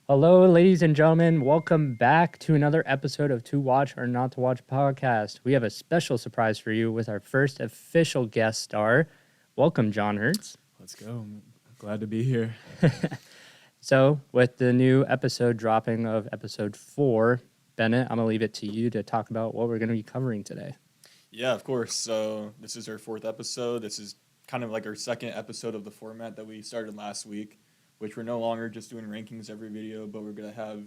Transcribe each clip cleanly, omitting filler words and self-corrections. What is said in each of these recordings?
Hello, ladies and gentlemen. Welcome back to another episode of To Watch or Not to Watch podcast. We have a special surprise for you with our first official guest star. Welcome, John Hertz. Let's go. I'm glad to be here. So, with the new episode dropping of episode 4, Bennett, I'm going to leave it to you to talk about what we're going to be covering today. Yeah, of course. So this is our 4th episode. This is kind of like our second episode of the format that we started last week, which we're no longer just doing rankings every video, but we're going to have,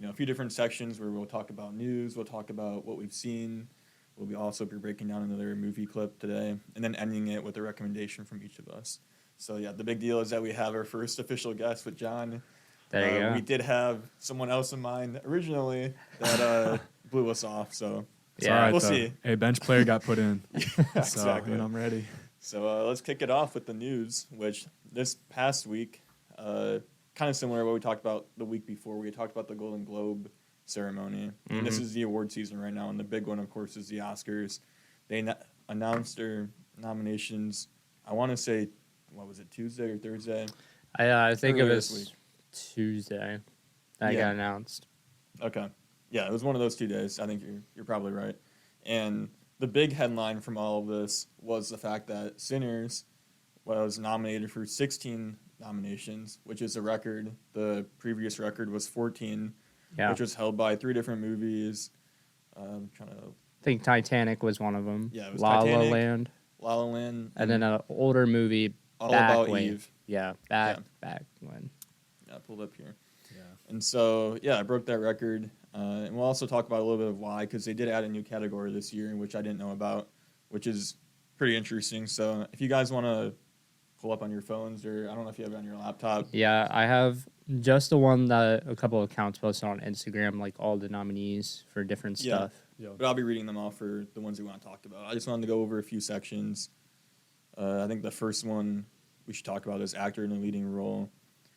a few different sections where we'll talk about news, we'll talk about what we've seen, we'll also be breaking down another movie clip today, and then ending it with a recommendation from each of us. So yeah, the big deal is that we have our first official guest with John. There you go. We did have someone else in mind originally that blew us off, so Yeah, we'll see. Hey, bench player got put in. Exactly. I'm ready. So let's kick it off with the news, which this past week, kind of similar to what we talked about the week before. We talked about the Golden Globe ceremony. Mm-hmm. And this is the award season right now, and the big one, of course, is the Oscars. They announced their nominations, I want to say, what was it, Tuesday or Thursday? I think it Earlier was this week. Tuesday that got announced. Okay. Yeah, it was one of those 2 days. I think you're probably right. And the big headline from all of this was the fact that Sinners was nominated for 16 nominations, which is a record. The previous record was 14, which was held by 3 different movies. I'm trying to... I think Titanic was one of them. Yeah, it was La Titanic, La Land. La La Land. And then an older movie, All back About when. Eve. Yeah, back when. Yeah, pulled up here. Yeah. And so, yeah, I broke that record. And we'll also talk about a little bit of why, because they did add a new category this year, which I didn't know about, which is pretty interesting. So if you guys want to pull up on your phones, or I don't know if you have it on your laptop. Yeah, I have just the one that a couple of accounts posted on Instagram, like all the nominees for different stuff. Yeah. But I'll be reading them all for the ones we want to talk about. I just wanted to go over a few sections. I think the first one we should talk about is actor in a leading role.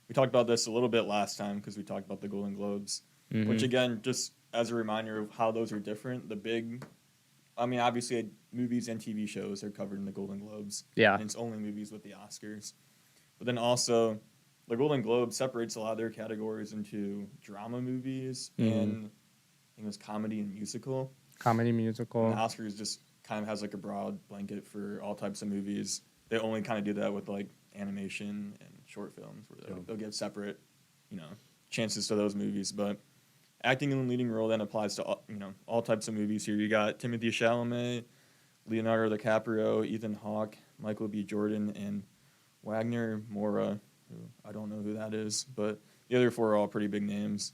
We talked about this a little bit last time because we talked about the Golden Globes, which again, just as a reminder of how those are different, obviously movies and TV shows are covered in the Golden Globes. Yeah. And it's only movies with the Oscars. But then also, the Golden Globe separates a lot of their categories into drama movies and I think it was comedy and musical. Comedy, musical. And the Oscars just kind of has like a broad blanket for all types of movies. They only kind of do that with like animation and short films where they'll give separate, chances to those movies. But acting in the leading role then applies to all types of movies here. You got Timothy Chalamet, Leonardo DiCaprio, Ethan Hawke, Michael B. Jordan, and Wagner Moura, who I don't know who that is, but the other 4 are all pretty big names.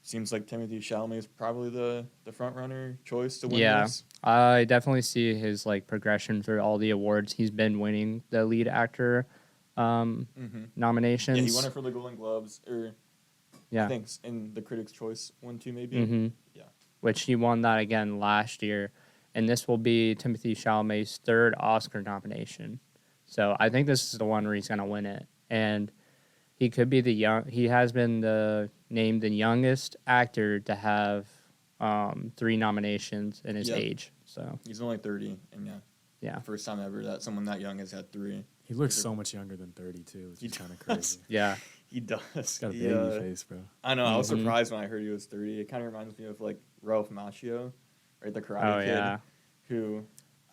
Seems like Timothy Chalamet is probably the front runner choice to win this. I definitely see his progression through all the awards. He's been winning the lead actor nominations. Yeah, he won it for the Golden Globes, I think in the Critics' Choice one too, maybe. Mm-hmm. Yeah, which he won that again last year, and this will be Timothy Chalamet's 3rd Oscar nomination. So I think this is the one where he's gonna win it, and he could be he has been named the youngest actor to have 3 nominations in his age. So he's only 30, and yeah, first time ever that someone that young has had 3. He looks so much younger than 30 too. It's kind of crazy. Yeah, he does. He's got a baby face, bro. I know. I was surprised when I heard he was 30. It kind of reminds me of like Ralph Macchio, right? The Karate Kid. Yeah. Who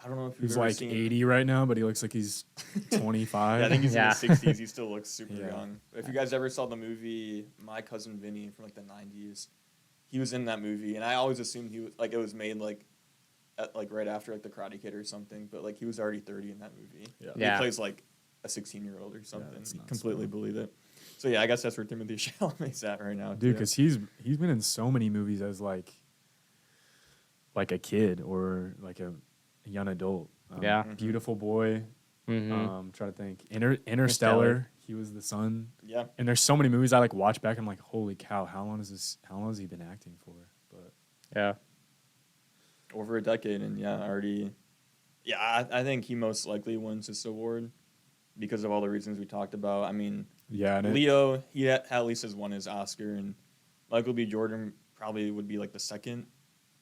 I don't know if he's like 80 right now, but he looks like he's 25. Yeah, I think he's in his 60s. He still looks super young. If you guys ever saw the movie My Cousin Vinny from like the 90s, he was in that movie, and I always assumed he was it was made right after the Karate Kid or something, but he was already 30 in that movie. Yeah. He plays like a 16-year-old or something. That's nuts, Completely believe it. So yeah, I guess that's where Timothy Chalamet's at right now. Dude, because he's been in so many movies as like a kid or like a young adult. Beautiful Boy. Trying to think. Interstellar. He was the son. Yeah. And there's so many movies I watch back. I'm like, holy cow! How long has he been acting for? But yeah, over a decade, and already. Yeah, I think he most likely wins this award because of all the reasons we talked about. I mean, Leo, he at least has won his Oscar, and Michael B. Jordan probably would be the second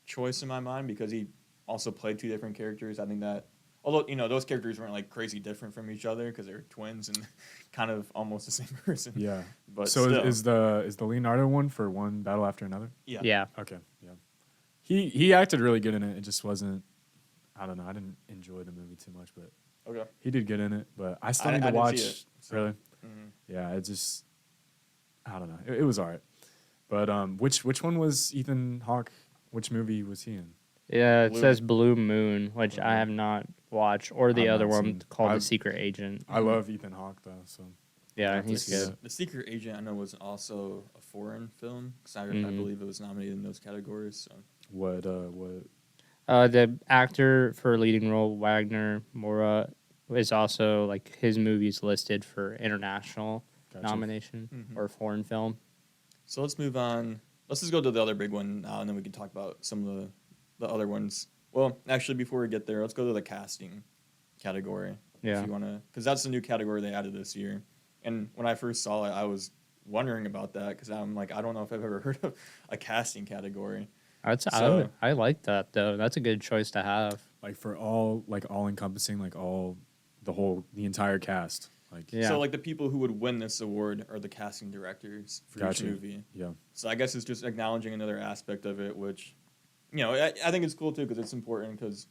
choice in my mind because he also played 2 different characters. I think that Although, those characters weren't like crazy different from each other because they're twins and kind of almost the same person. Yeah. But so still. is the Leonardo one for One Battle After Another? Yeah. Yeah. Okay. Yeah. He acted really good in it. It just wasn't. I don't know. I didn't enjoy the movie too much, but Okay. he did good in it. But I still need to didn't watch. see it, so. Really? Mm-hmm. Yeah. It just. I don't know. It was alright. But which one was Ethan Hawke? Which movie was he in? Yeah, it Blue. says Blue Moon, which I have not watched, or the I've other not one seen. called The Secret Agent. I love Ethan Hawke though. So Yeah, to he's see good. it. The Secret Agent, I know, was also a foreign film because I Mhm. believe it was nominated in those categories. So. What? The actor for leading role, Wagner Moura, is also like his movies listed for international Gotcha. nomination Mhm. or foreign film. So let's move on. Let's just go to the other big one now, and then we can talk about some of the other ones. Well, actually, before we get there, let's go to the casting category. Yeah. If you want to, because that's the new category they added this year. And when I first saw it, I was wondering about that because I'm like, I don't know if I've ever heard of a casting category. I like that though. That's a good choice to have. Like for all encompassing, like the entire cast. Like Yeah. So like the people who would win this award are the casting directors for Gotcha. each movie. Yeah. So I guess it's just acknowledging another aspect of it, which, I think it's cool too because it's important because,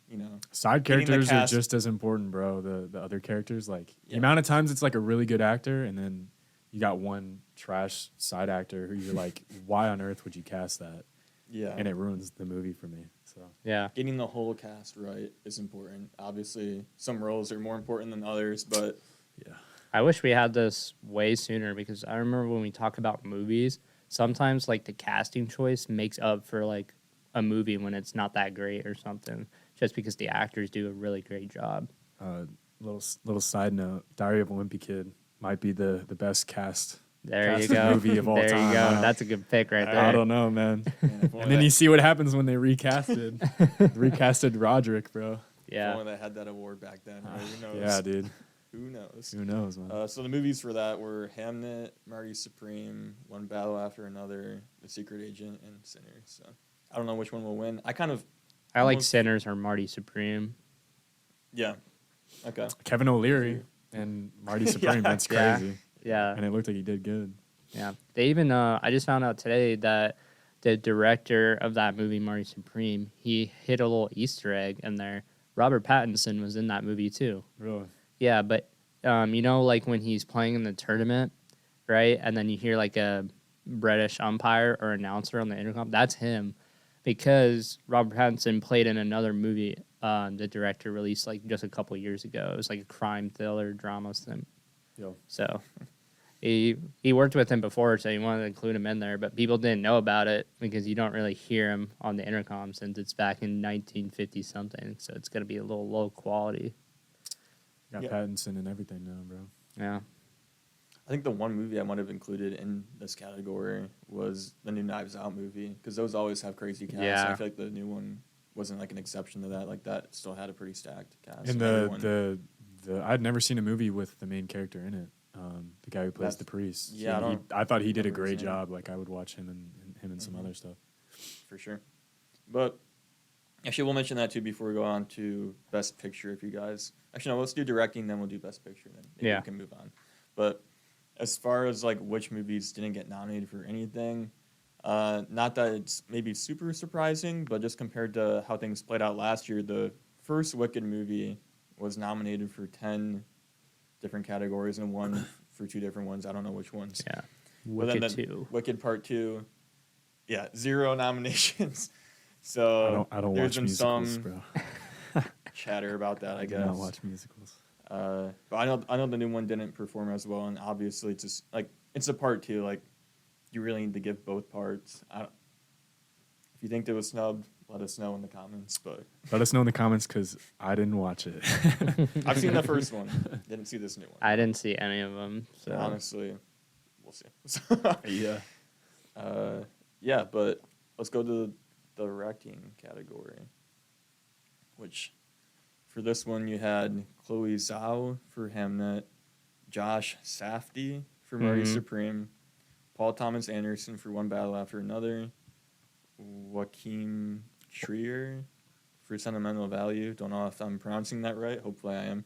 Side getting the characters are cast- just as important, bro. The other characters, like the Yeah. amount of times it's like a really good actor, and then you got one trash side actor who you're like, why on earth would you cast that? yeah. And it ruins the movie for me. So Yeah. Getting the whole cast right is important. Obviously, some roles are more important than others, but yeah, I wish we had this way sooner because I remember when we talk about movies, sometimes like the casting choice makes up for like a movie when it's not that great or something, just because the actors do a really great job. little side note: Diary of a Wimpy Kid might be the best cast. There you Casting go. movie of all there time. you go. Wow. That's a good pick right there. I don't know, man. if And then you see what happens when they recasted Roderick, bro. Yeah. If only they had that award back then. Right? Who knows? Yeah, dude. Who knows? Who knows, man? So the movies for that were Hamnet, Marty Supreme, One Battle After Another, The Secret Agent, and Sinners. So I don't know which one will win. I like almost- Sinners or Marty Supreme. Yeah. Okay. Kevin O'Leary and Marty Supreme. That's Yeah. crazy. Yeah. And it looked like he did good. Yeah. They even, I just found out today that the director of that movie, Marty Supreme, he hid a little Easter egg in there. Robert Pattinson was in that movie too. Really? Yeah, but like when he's playing in the tournament, right? And then you hear like a British umpire or announcer on the intercom. That's him, because Robert Pattinson played in another movie the director released like just a couple years ago. It was like a crime thriller drama thing. Yo. So he worked with him before, so he wanted to include him in there, but people didn't know about it because you don't really hear him on the intercom since it's back in 1950 something. So it's gonna be a little low quality. Got Yeah. Pattinson and everything now, bro. Yeah. I think the one movie I might have included in this category was the new Knives Out movie because those always have crazy casts. Yeah. I feel like the new one wasn't like an exception to that. Like that still had a pretty stacked cast. And everyone- the I'd never seen a movie with the main character in it. The guy who plays That's- the priest. yeah, I thought he did a remember his great name. job. Like I would watch him and some Mhm. other stuff. for sure. But actually, we'll mention that too before we go on to Best Picture. If you guys actually no, let's do directing, then we'll do Best Picture. Then maybe Yeah. we can move on. But as far as like which movies didn't get nominated for anything, not that it's maybe super surprising, but just compared to how things played out last year, the first Wicked movie was nominated for 10 different categories and won for 2 different ones. I don't know which ones. Yeah. But then Wicked the 2. Wicked Part 2, 0 nominations. So I don't there's watch been musicals, some bro. chatter about that, I do guess. not watch musicals. But I know the new one didn't perform as well, and obviously it's just like it's a part 2. Like you really need to give both parts. If you think they was snubbed, let us know in the comments. But Let us know in the comments because I didn't watch it. I've seen the first one, didn't see this new one. I didn't see any of them. So Honestly, we'll see. Yeah. Yeah, but let's go to the directing category, which for this one you had Chloe Zhao for Hamnet, Josh Safdie for Marty Mhm. Supreme, Paul Thomas Anderson for One Battle After Another, Joaquin Trier for Sentimental Value. Don't know if I'm pronouncing that right. Hopefully I am.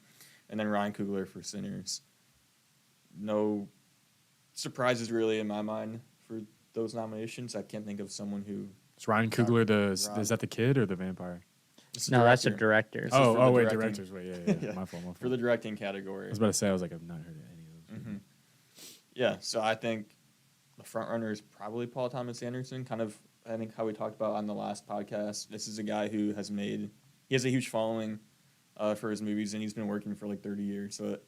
And then Ryan Coogler for Sinners. No surprises really in my mind for those nominations. I can't think of someone who... Is Ryan Coogler is that the kid or the vampire? No, that's the director. Wait, directors. Wait, yeah. My fault. For the directing category. I was about to say, I've not heard of any of those. Mm-hmm. Yeah, so I think the front runner is probably Paul Thomas Anderson. Kind of, I think how we talked about on the last podcast. This is a guy who he has a huge following for his movies, and he's been working for like 30 years. So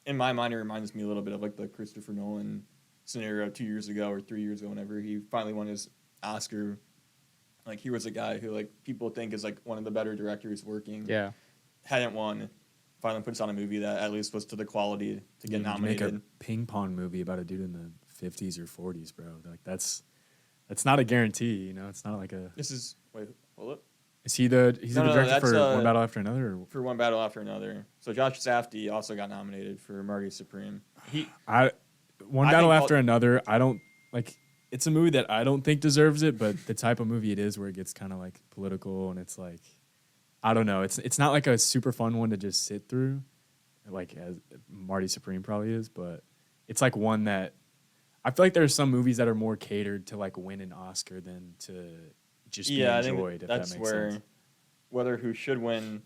in my mind, it reminds me a little bit of like the Christopher Nolan scenario 2 years ago or 3 years ago, whenever he finally won his Oscar. Like, he was a guy who, like, people think is, like, one of the better directors working. Yeah. Hadn't won. Finally puts on a movie that at least was to the quality to get nominated. Make a ping pong movie about a dude in the 50s or 40s, bro. Like, that's not a guarantee, you know? It's not like a... Wait, hold up. Is he the director for One Battle After Another? Or? For One Battle After Another. So Josh Safdie also got nominated for Marty Supreme. One Battle After Another, I don't... Like... It's a movie that I don't think deserves it, but the type of movie it is where it gets kind of like political and it's like, I don't know. It's not like a super fun one to just sit through, like as Marty Supreme probably is, but it's like one that I feel like there are some movies that are more catered to like win an Oscar than to just be enjoyed. If that's that makes where sense. Whether who should win,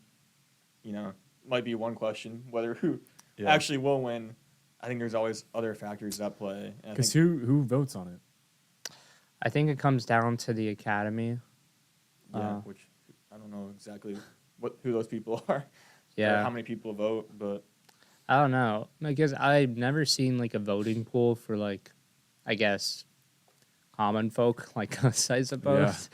might be one question. Whether who actually will win, I think there's always other factors at play. Because who votes on it? I think it comes down to the Academy. Yeah, which I don't know exactly who those people are. Yeah. Or how many people vote, but... I don't know. Because I've never seen, like, a voting pool for, like, I guess, common folk like us, I suppose.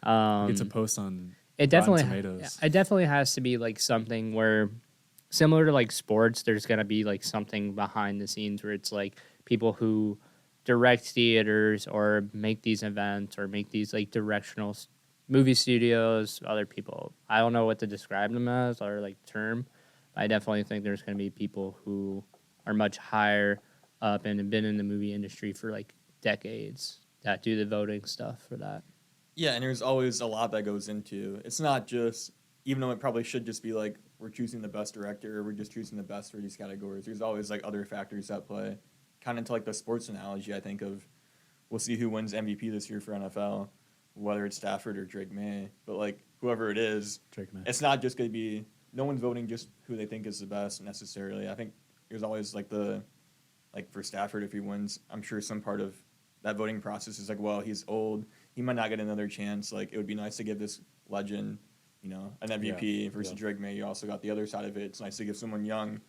Yeah. It's a post on Rotten Tomatoes. It definitely has to be, like, something where, similar to, like, sports, there's going to be, like, something behind the scenes where it's, like, people who... direct theaters or make these events or make these like directional movie studios, other people. I don't know what to describe them as or like term. I definitely think there's going to be people who are much higher up and have been in the movie industry for like decades that do the voting stuff for that. Yeah, and there's always a lot that goes into. It's not just, even though it probably should just be like we're choosing the best director or we're just choosing the best for these categories, there's always like other factors at play. Kind of to like the sports analogy, I think of we'll see who wins MVP this year for NFL, whether it's Stafford or Drake May. But like whoever it is, Drake May. It's not just going to be no one's voting just who they think is the best necessarily. I think there's always like for Stafford, if he wins, I'm sure some part of that voting process is like, well, he's old, he might not get another chance. Like it would be nice to give this legend, an MVP versus Drake May. You also got the other side of it. It's nice to give someone young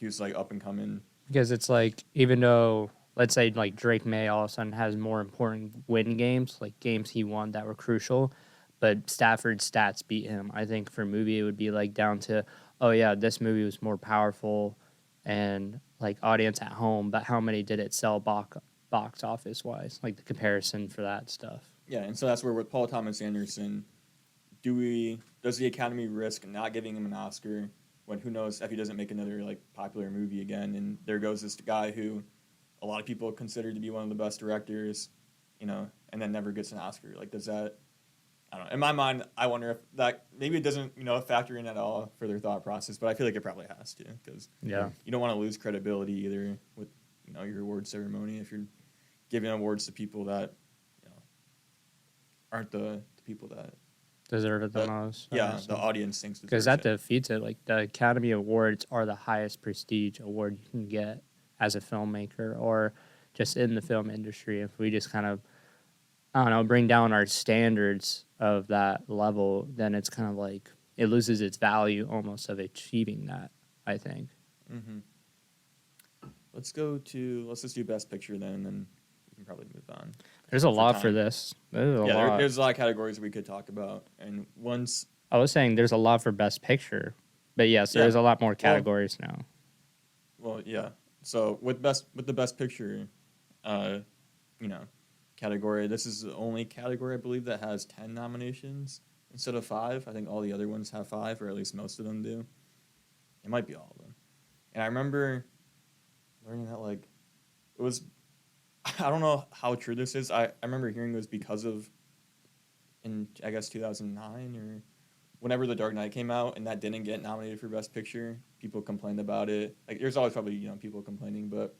who's like up and coming. Because it's like, even though, let's say, like, Drake May all of a sudden has more important win games, like games he won that were crucial, but Stafford's stats beat him. I think for movie, it would be, like, down to, oh, yeah, this movie was more powerful and, like, audience at home, but how many did it sell box office-wise? Like, the comparison for that stuff. Yeah, and so that's where with Paul Thomas Anderson, does the Academy risk not giving him an Oscar when who knows if he doesn't make another like popular movie again, and there goes this guy who a lot of people consider to be one of the best directors, and then never gets an Oscar. Like, does that? I don't know. In my mind, I wonder if that maybe it doesn't factor in at all for their thought process, but I feel like it probably has to because you don't want to lose credibility either with your award ceremony if you're giving awards to people that aren't the people that deserve it the most. Yeah, the audience thinks because that defeats it. Like the Academy Awards are the highest prestige award you can get as a filmmaker or just in the film industry. If we just kind of, I don't know, bring down our standards of that level, then it's kind of like it loses its value almost of achieving that, I think. Mm-hmm. Let's just do Best Picture then, and then we can probably move on. There's a lot for this. There's a lot of categories we could talk about. And once... I was saying there's a lot for Best Picture. But yes, there's a lot more categories now. Well, yeah. So with the Best Picture, category, this is the only category, I believe, that has 10 nominations instead of 5. I think all the other ones have 5, or at least most of them do. It might be all of them. And I remember learning that, like, it was... I don't know how true this is. I remember hearing it was because of, in, I guess, 2009 or whenever The Dark Knight came out and that didn't get nominated for Best Picture, people complained about it. Like, there's always probably, people complaining, but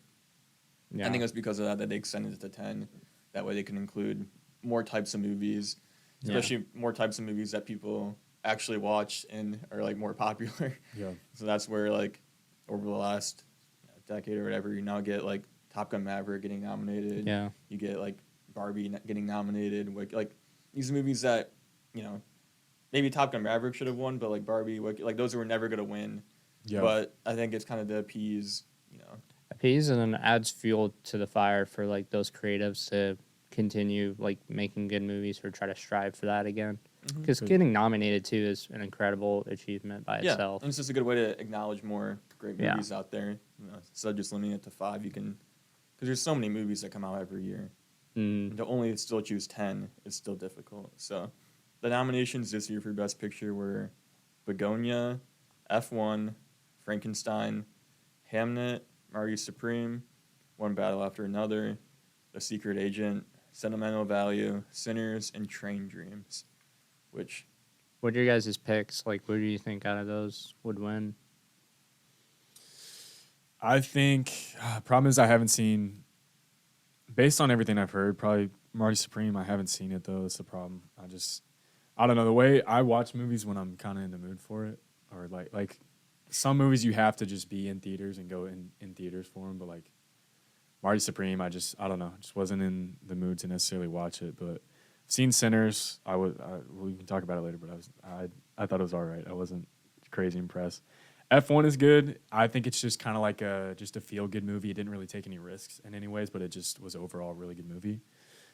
I think it was because of that they extended it to 10. That way they can include more types of movies, especially more types of movies that people actually watch and are, like, more popular. Yeah. So that's where, like, over the last decade or whatever, you now get, like, Top Gun Maverick getting nominated. Yeah. You get, like, Barbie getting nominated. Like, these movies that, maybe Top Gun Maverick should have won, but, like, Barbie, like, those were never going to win. Yeah. But I think it's kind of to appease, Appease, and then adds fuel to the fire for, like, those creatives to continue, like, making good movies or try to strive for that again. Because getting nominated, too, is an incredible achievement by itself. And it's just a good way to acknowledge more great movies out there. Instead of just limiting it to 5, you can... Because there's so many movies that come out every year. To only still choose 10 is still difficult. So the nominations this year for Best Picture were Begonia, F1, Frankenstein, Hamnet, Marty Supreme, One Battle After Another, The Secret Agent, Sentimental Value, Sinners, and Train Dreams. What are your guys' picks? Like, what do you think out of those would win? I think problem is I haven't seen, based on everything I've heard, probably Marty Supreme. I haven't seen it though. That's the problem. I don't know, the way I watch movies when I'm kind of in the mood for it, or like some movies you have to just be in theaters and go in theaters for them. But like Marty Supreme, I don't know, just wasn't in the mood to necessarily watch it. But I've seen Sinners. We can talk about it later. But I thought it was all right. I wasn't crazy impressed. F1 is good. I think it's just kind of like just a feel-good movie. It didn't really take any risks in any ways, but it just was overall a really good movie.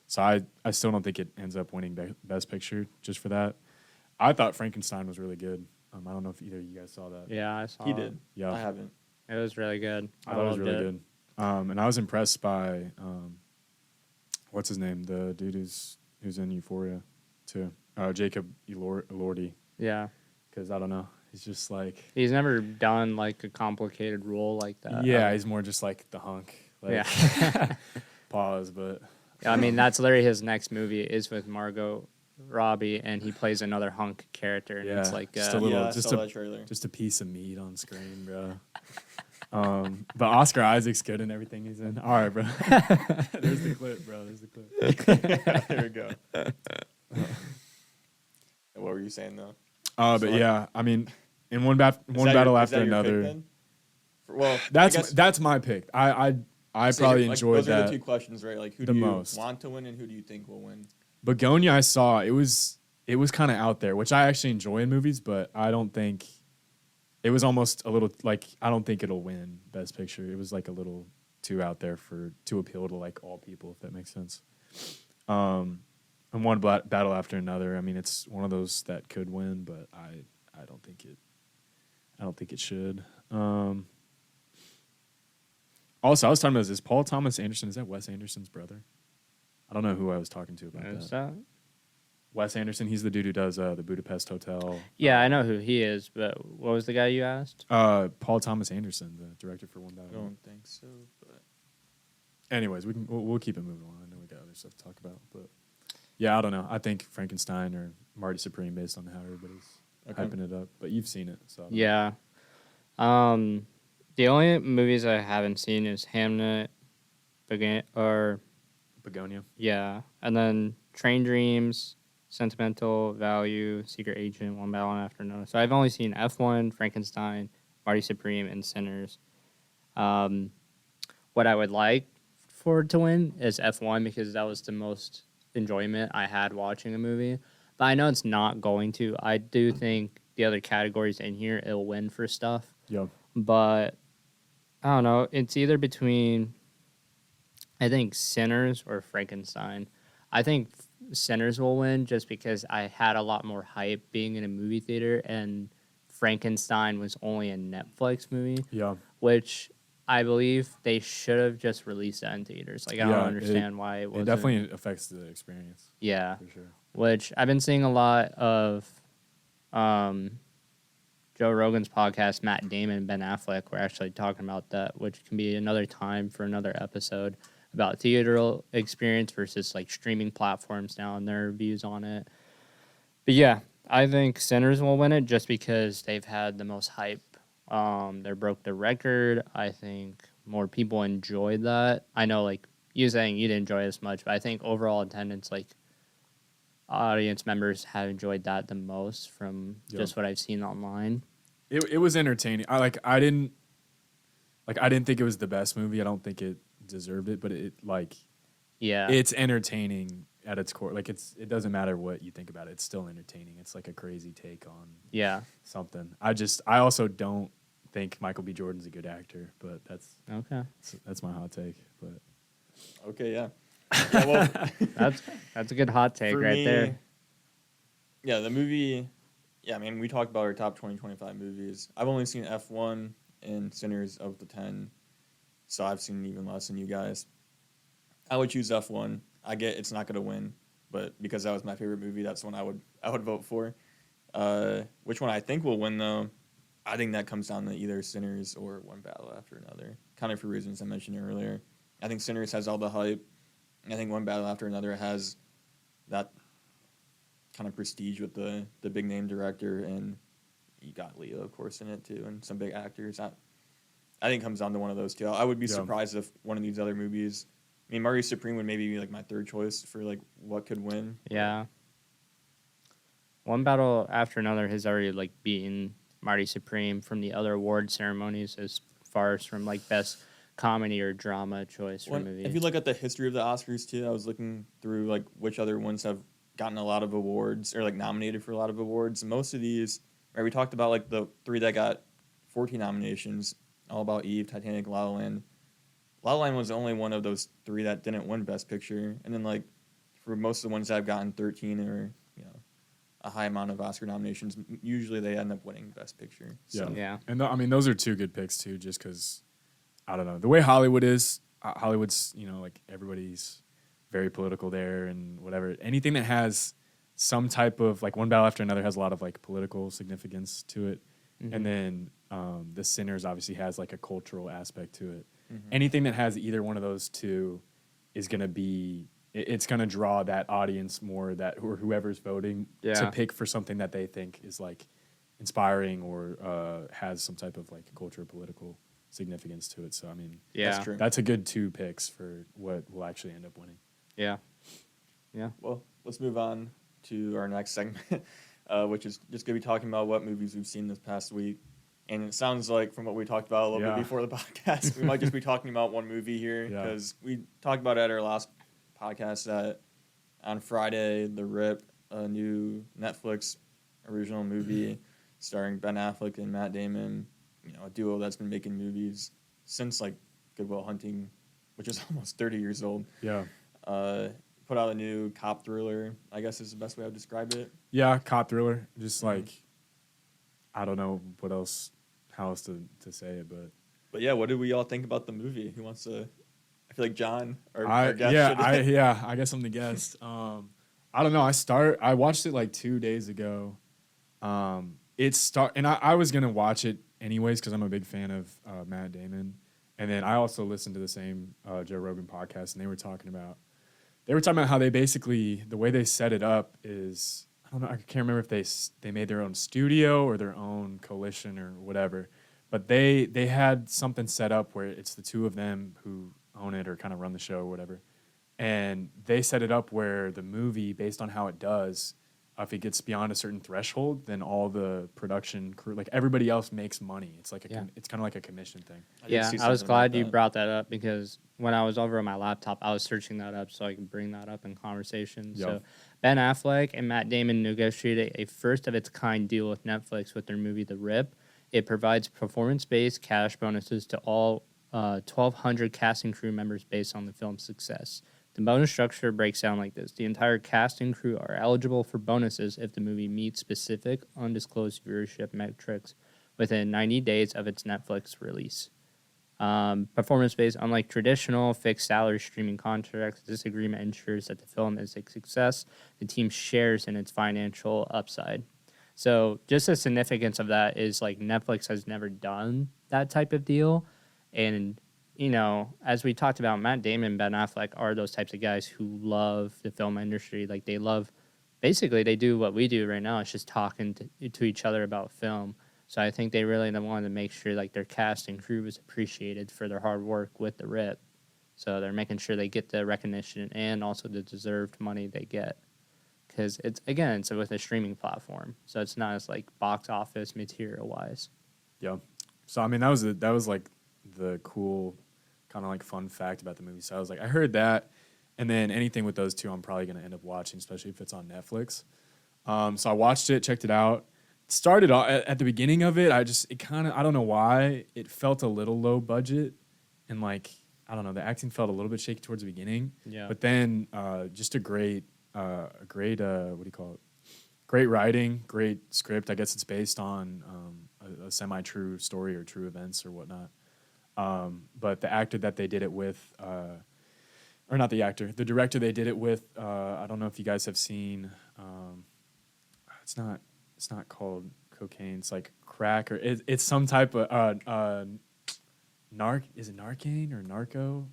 So I still don't think it ends up winning Best Picture just for that. I thought Frankenstein was really good. I don't know if either of you guys saw that. Yeah, I saw He it. did. Yeah. I haven't. It was really good. I thought it was really good. And I was impressed by, what's his name? The dude who's in Euphoria, too. Jacob Elordi. Yeah. Because, I don't know. He's just like... He's never done, like, a complicated role like that. Yeah, he's more just like the hunk. Like, yeah. Pause, but... I mean, that's literally his next movie is with Margot Robbie, and he plays another hunk character. And it's like... just a little... just a piece of meat on screen, bro. But Oscar Isaac's good in everything he's in. All right, bro. There's the clip, bro. There's the clip. There we go. What were you saying, though? But yeah, I mean, in one battle after another. Well, that's my pick. I probably enjoyed that. Those are the two questions, right? Like, who do you want to win and who do you think will win? Begonia, I saw it was kind of out there, which I actually enjoy in movies, but I don't think it was almost a little like I don't think it'll win Best Picture. It was like a little too out there to appeal to like all people, if that makes sense. And one battle after another. I mean, it's one of those that could win, but I don't think it should. Also, I was talking about this. Paul Thomas Anderson, is that Wes Anderson's brother? I don't know who I was talking to about that. Wes Anderson, he's the dude who does the Budapest Hotel. Yeah, I know who he is, but what was the guy you asked? Paul Thomas Anderson, the director for One Battle. I don't think so, but... Anyways, we'll keep it moving on. I know we got other stuff to talk about, but... Yeah, I don't know. I think Frankenstein or Marty Supreme based on how everybody's hyping it up. But you've seen it, so. Yeah. The only movies I haven't seen is Hamnet, Begonia. Yeah. And then Train Dreams, Sentimental Value, Secret Agent, One Battle After Another. So I've only seen F1, Frankenstein, Marty Supreme, and Sinners. What I would like for it to win is F1 because that was the most enjoyment I had watching a movie, but I know it's not going to. I do think the other categories in here it'll win for stuff. Yeah. But I don't know. It's either between I think Sinners or Frankenstein. I think Sinners will win just because I had a lot more hype being in a movie theater, and Frankenstein was only a Netflix movie. Yeah. Which I believe they should have just released that in theaters. Like, I don't understand why it wasn't. It definitely affects the experience. Yeah. For sure. Which I've been seeing a lot of Joe Rogan's podcast, Matt Damon and Ben Affleck were actually talking about that, which can be another time for another episode about theater experience versus, like, streaming platforms now and their views on it. But, yeah, I think Sinners will win it just because they've had the most hype. They broke the record. I think more people enjoyed that. I know, like you saying you didn't enjoy it as much, but I think overall attendance, like audience members have enjoyed that the most from just what I've seen online. It was entertaining. I didn't think it was the best movie. I don't think it deserved it, but it's entertaining at its core. Like it doesn't matter what you think about it. It's still entertaining. It's like a crazy take on something. I also don't think Michael B. Jordan's a good actor, but that's my hot take. But okay, yeah. Well, that's a good hot take right there. Yeah, the movie. Yeah, I mean, we talked about our top 2025 movies. I've only seen F1 and Sinners of the 10, so I've seen even less than you guys. I would choose F1. I get it's not going to win, but because that was my favorite movie, that's one I would vote for. Which one I think will win, though, I think that comes down to either Sinners or One Battle After Another, kind of for reasons I mentioned earlier. I think Sinners has all the hype. I think One Battle After Another has that kind of prestige with the big name director, and you got Leo, of course, in it too, and some big actors. I think it comes down to one of those two. I would be surprised if one of these other movies. I mean, Marty Supreme would maybe be like my third choice for like what could win. Yeah. One Battle After Another has already like beaten Marty Supreme from the other award ceremonies as far as from like best comedy or drama choice for movies. If you look at the history of the Oscars too, I was looking through like which other ones have gotten a lot of awards or like nominated for a lot of awards. Most of these, right? We talked about like the 3 that got 14 nominations: All About Eve, Titanic, La La Land. La La Land was the only one of those 3 that didn't win Best Picture. And then like for most of the ones that have gotten 13 or a high amount of Oscar nominations, usually they end up winning Best Picture. So. Yeah. And I mean, those are 2 good picks too, just because I don't know the way Hollywood is. Hollywood's like everybody's very political there and whatever. Anything that has some type of like One Battle After Another has a lot of like political significance to it, and then The Sinners obviously has like a cultural aspect to it. Anything that has either one of those 2 is gonna be it's gonna draw that audience more or whoever's voting to pick for something that they think is like inspiring or has some type of like cultural political significance to it. So I mean, that's true. That's a good 2 picks for what will actually end up winning. Yeah. Well, let's move on to our next segment, which is just going to be talking about what movies we've seen this past week. And it sounds like from what we talked about a little bit before the podcast, we might just be talking about one movie here because we talked about it at our last podcast that on Friday, The Rip, a new Netflix original movie starring Ben Affleck and Matt Damon, a duo that's been making movies since like Good Will Hunting, which is almost 30 years old. Yeah. Put out a new cop thriller, I guess is the best way I would describe it. Yeah, cop thriller. Just like, I don't know how else to say it, But yeah, what did we all think about the movie? Who wants to? I feel like John or guest I guess I'm the guest. I don't know. I watched it like 2 days ago. And I was gonna watch it anyways because I'm a big fan of Matt Damon, and then I also listened to the same Joe Rogan podcast, and they were talking about how they basically the way they set it up is I don't know, I can't remember if they made their own studio or their own coalition or whatever, but they had something set up where it's the 2 of them who own it or kind of run the show or whatever, and they set it up where the movie, based on how it does, if it gets beyond a certain threshold, then all the production crew, like everybody else, makes money. It's like it's kind of like a commission thing. I was glad you brought that up because when I was over on my laptop, I was searching that up so I could bring that up in conversation. Yep. So Ben Affleck and Matt Damon negotiated a first-of-its-kind deal with Netflix with their movie The Rip. It provides performance-based cash bonuses to all 1,200 cast and crew members based on the film's success. The bonus structure breaks down like this. The entire cast and crew are eligible for bonuses if the movie meets specific undisclosed viewership metrics within 90 days of its Netflix release. Performance-based, unlike traditional fixed salary streaming contracts, this agreement ensures that the film is a success. The team shares in its financial upside. So just the significance of that is like Netflix has never done that type of deal. And as we talked about, Matt Damon and Ben Affleck are those types of guys who love the film industry. Like, they love basically they do what we do right now. It's just talking to each other about film. So I think they really wanted to make sure like their cast and crew was appreciated for their hard work with the Rip. So they're making sure they get the recognition and also the deserved money they get. Because it's with a streaming platform, so it's not as like box office material wise. Yeah. So I mean that was like the cool kind of like fun fact about the movie. So I was like, I heard that, and then anything with those two, I'm probably gonna end up watching, especially if it's on Netflix. So I watched it, checked it out. Started at the beginning of it, I don't know why it felt a little low budget, and like I don't know, the acting felt a little bit shaky towards the beginning. Yeah. But then just a great what do you call it? Great writing, great script. I guess it's based on a semi-true story or true events or whatnot. But the actor that they did it with, or not the actor, the director they did it with. I don't know if you guys have seen. It's not called cocaine. It's like crack, or it's some type of Is it Narcane or Narco?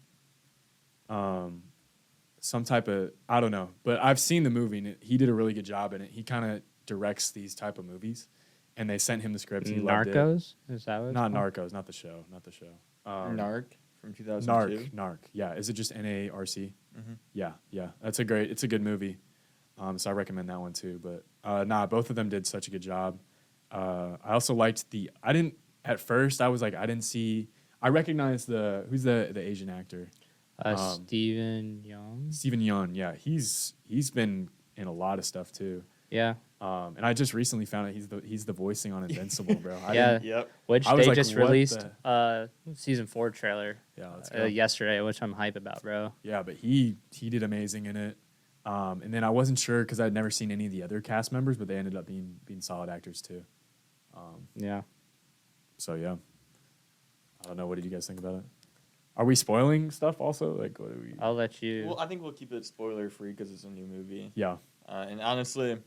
Some type of, I don't know, but I've seen the movie and he did a really good job in it. He kind of directs these type of movies, and they sent him the script. And he loved it. Narcos? Is that what? Not Narcos, not the show. Narc from 2002. Narc. Yeah, is it just NARC? Mm-hmm. Yeah. It's a good movie. So I recommend that one too. But both of them did such a good job. I also liked at first I was like, I recognized who's the Asian actor? Steven Yeun. Steven Yeun, yeah, he's been in a lot of stuff too. Yeah. And I just recently found out he's the voicing on Invincible, bro. Yep. Which they just released season 4 trailer. Yeah, let's go. Yesterday, which I'm hype about, bro. Yeah, but he did amazing in it. And then I wasn't sure because I'd never seen any of the other cast members, but they ended up being solid actors too. Yeah. So yeah, I don't know. What did you guys think about it? Are we spoiling stuff also? Like, what are we? I'll let you. Well, I think we'll keep it spoiler free because it's a new movie. Yeah. And honestly,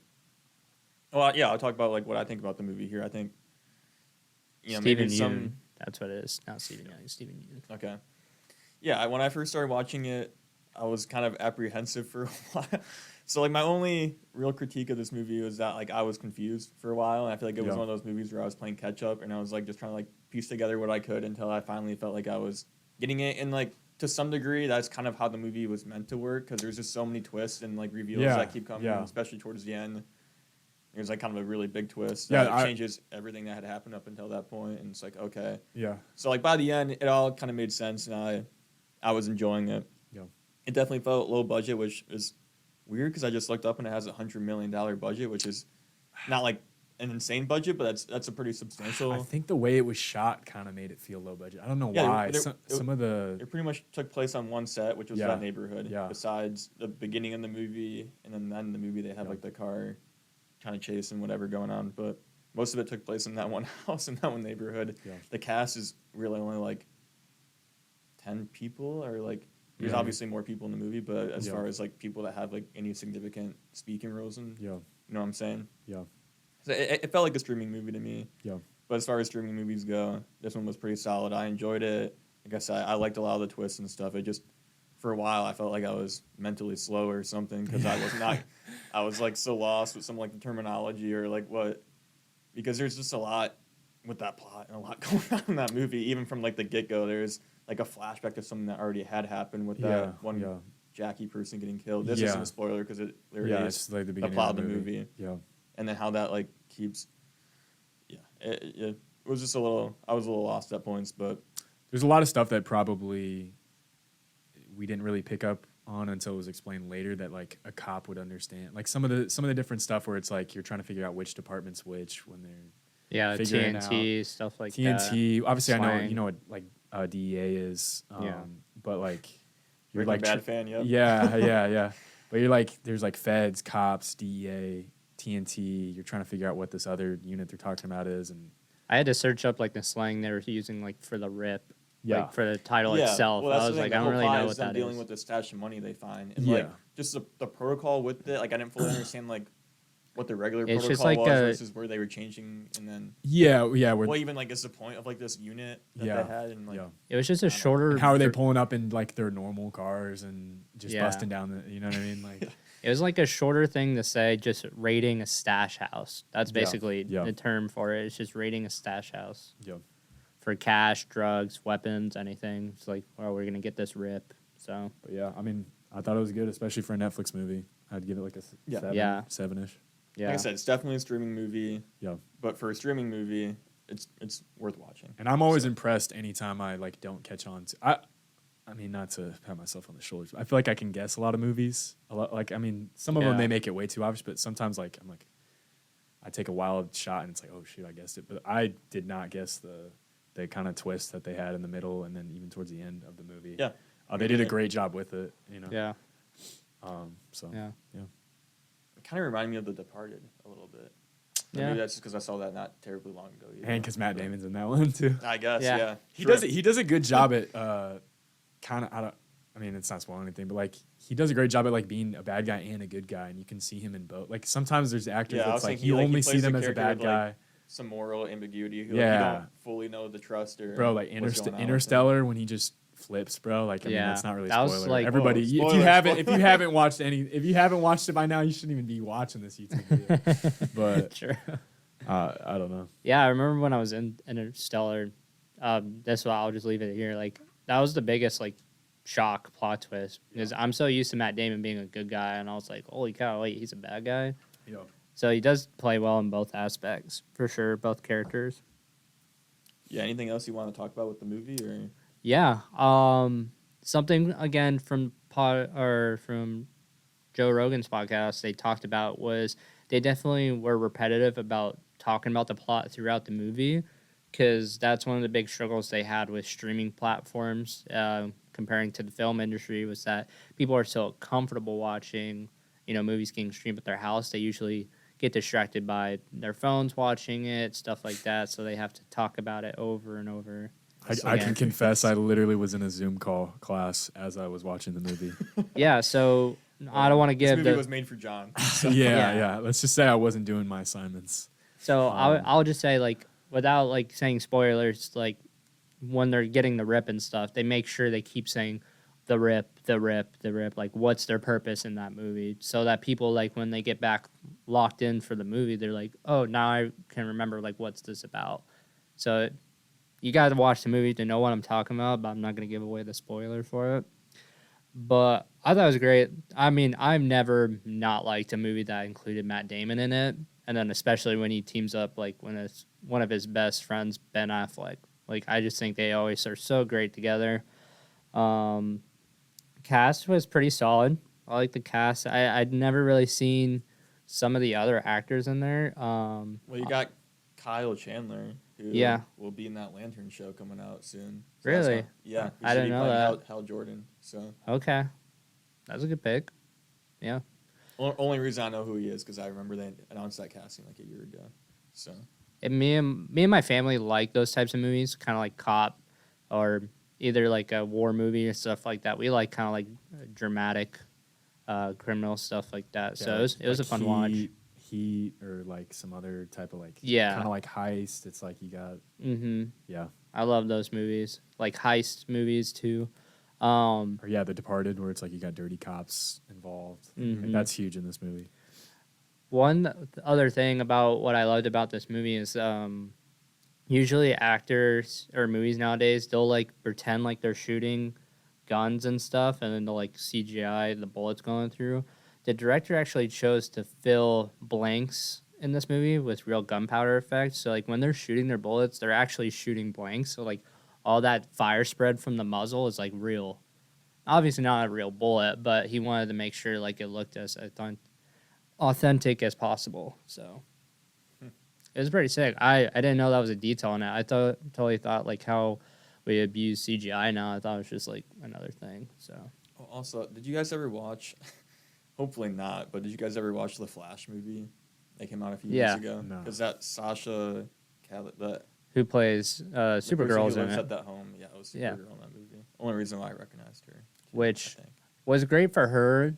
well, yeah, I'll talk about like what I think about the movie here. I think, Steven Yeun. That's what it is. Not Steven Yeun. Steven Yeun. Okay. Yeah, when I first started watching it, I was kind of apprehensive for a while. So like my only real critique of this movie was that like I was confused for a while, and I feel like it was one of those movies where I was playing catch up, and I was like just trying to like piece together what I could until I finally felt like I was getting it. And like to some degree, that's kind of how the movie was meant to work, because there's just so many twists and like reveals that keep coming, especially towards the end. There's like kind of a really big twist that changes everything that had happened up until that point, and it's like okay, So like by the end, it all kind of made sense, and I was enjoying it. Yeah, it definitely felt low budget, which is weird because I just looked up and it has $100 million budget, which is not like an insane budget, but that's a pretty substantial. I think the way it was shot kind of made it feel low budget. I don't know why. Some of the it pretty much took place on one set, which was that neighborhood. Yeah. Besides the beginning of the movie, and then in the movie they have like the car kind of chase and whatever going on, but most of it took place in that one house in that one neighborhood. Yeah. The cast is really only like 10 people, or like there's obviously more people in the movie, but as far as like people that have like any significant speaking roles, and you know what I'm saying? Yeah. So it felt like a streaming movie to me. Yeah. But as far as streaming movies go, this one was pretty solid. I enjoyed it. Like I said, I liked a lot of the twists and stuff. It just, for a while, I felt like I was mentally slow or something, because I was not, I was like so lost with some like the terminology or like what, because there's just a lot with that plot and a lot going on in that movie. Even from like the get-go, there's like a flashback to something that already had happened with that one Jackie person getting killed. This isn't a spoiler because it literally is like the plot of the movie. Yeah. And then how that like keeps, it was just I was a little lost at points, but there's a lot of stuff that probably we didn't really pick up on until it was explained later, that like a cop would understand. Like some of the different stuff where it's like you're trying to figure out which department's which when they're figuring TNT, stuff like TNT. that. Obviously, I know you know what like DEA is, but like you're Breaking like Bad fan, yeah. But you're like there's like feds, cops, DEA, TNT. You're trying to figure out what this other unit they're talking about is, and I had to search up like the slang they were using like for the Rip. Like for the title itself. Well, I was like, I don't really know what that is. Dealing with the stash of money they find, and like just the protocol with it. Like I didn't fully understand like what the regular protocol just like was versus where they were changing, and then well, even like is the point of like this unit that they had, and like it was just a shorter. And how are they pulling up in like their normal cars and just busting down the, you know what I mean? Like It was like a shorter thing to say, just raiding a stash house. That's basically the term for it. It's just raiding a stash house. Yeah. For cash, drugs, weapons, anything. It's like, oh, we're gonna get this rip. So. But yeah, I mean, I thought it was good, especially for a Netflix movie. I'd give it like a 7-ish. Yeah. Like I said, it's definitely a streaming movie. Yeah. But for a streaming movie, it's worth watching. And I'm always impressed anytime I like don't catch on to. I mean, not to pat myself on the shoulders, but I feel like I can guess a lot of movies. Like, I mean, some of them they make it way too obvious, but sometimes like I'm like, I take a wild shot and it's like, oh shoot, I guessed it. But I did not guess the kind of twist that they had in the middle and then even towards the end of the movie. Yeah. They did a great job with it, you know. Yeah. So yeah. It kind of reminded me of The Departed a little bit. Yeah. Maybe that's just because I saw that not terribly long ago. And because Matt Damon's in that one too. I guess. Yeah. He does a good job at kind of. I mean, it's not spoiling anything, but like he does a great job at like being a bad guy and a good guy, and you can see him in both. Like sometimes there's actors that's like you only see them as a bad guy. Like, some moral ambiguity. You don't fully know the trust or bro. Like Interstellar when he just flips, bro. Like I mean, that's not really a spoiler. Like, everybody, if you haven't watched it by now, you shouldn't even be watching this YouTube video. But true. I don't know. Yeah, I remember when I was in Interstellar. That's why I'll just leave it here. Like that was the biggest like shock plot twist because I'm so used to Matt Damon being a good guy, and I was like, holy cow, wait, he's a bad guy. Yeah. So he does play well in both aspects for sure, both characters. Yeah. Anything else you want to talk about with the movie or? Yeah. Something again from Joe Rogan's podcast they talked about was they definitely were repetitive about talking about the plot throughout the movie because that's one of the big struggles they had with streaming platforms comparing to the film industry was that people are so comfortable watching, movies getting streamed at their house. They usually get distracted by their phones watching it, stuff like that. So they have to talk about it over and over. I can confess I literally was in a Zoom call class as I was watching the movie. Yeah, so I don't want to give this movie was made for John. So. Yeah. Let's just say I wasn't doing my assignments. So I'll just say, like, without, like, saying spoilers, like, when they're getting the rip and stuff, they make sure they keep saying the rip, like, what's their purpose in that movie, so that people, like, when they get back locked in for the movie, they're like, oh, now I can remember, like, what's this about? So you got to watch the movie to know what I'm talking about, but I'm not going to give away the spoiler for it. But I thought it was great. I mean, I've never not liked a movie that included Matt Damon in it, and then especially when he teams up, like, when it's one of his best friends, Ben Affleck. Like, I just think they always are so great together. Cast was pretty solid. I like the cast. I'd never really seen some of the other actors in there. Well, you got Kyle Chandler, who will be in that Lantern show coming out soon. So really? Yeah. I didn't know that. Hal Jordan. So. Okay. That's a good pick. Yeah. Only reason I know who he is because I remember they announced that casting like a year ago. So. And me and my family like those types of movies, kind of like Cop or either like a war movie or stuff like that. We like kind of like dramatic criminal stuff like that. So it was a fun watch. Heat or like some other type of like kind of like heist. It's like you got I love those movies, like heist movies too. Or The Departed, where it's like you got dirty cops involved. Like, that's huge in this movie. One other thing about what I loved about this movie is usually actors or movies nowadays, they'll like pretend like they're shooting guns and stuff, and then they'll like CGI the bullets going through. The director actually chose to fill blanks in this movie with real gunpowder effects. So like when they're shooting their bullets, they're actually shooting blanks. So like all that fire spread from the muzzle is like real. Obviously not a real bullet, but he wanted to make sure like it looked as authentic as possible. So it was pretty sick. I didn't know that was a detail in it. I totally thought like how we abuse CGI now. I thought it was just like another thing. So also, did you guys ever watch? Hopefully not, but did you guys ever watch the Flash movie that came out a few years ago? No. Because that Sasha Calle, who plays Supergirl's in it. At that home. Yeah, it was Supergirl in that movie. Only reason why I recognized her. Which was great for her,